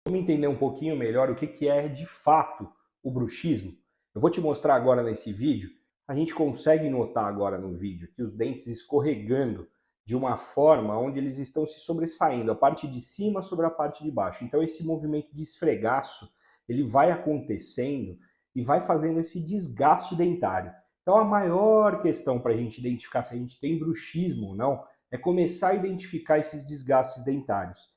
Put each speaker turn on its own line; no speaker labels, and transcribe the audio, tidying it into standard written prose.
Vamos entender um pouquinho melhor o que é de fato o bruxismo? Eu vou te mostrar agora nesse vídeo. A gente consegue notar agora no vídeo que os dentes escorregando de uma forma onde eles estão se sobressaindo, a parte de cima sobre a parte de baixo. Então esse movimento de esfregaço, ele vai acontecendo e vai fazendo esse desgaste dentário. Então a maior questão para a gente identificar se a gente tem bruxismo ou não é começar a identificar esses desgastes dentários.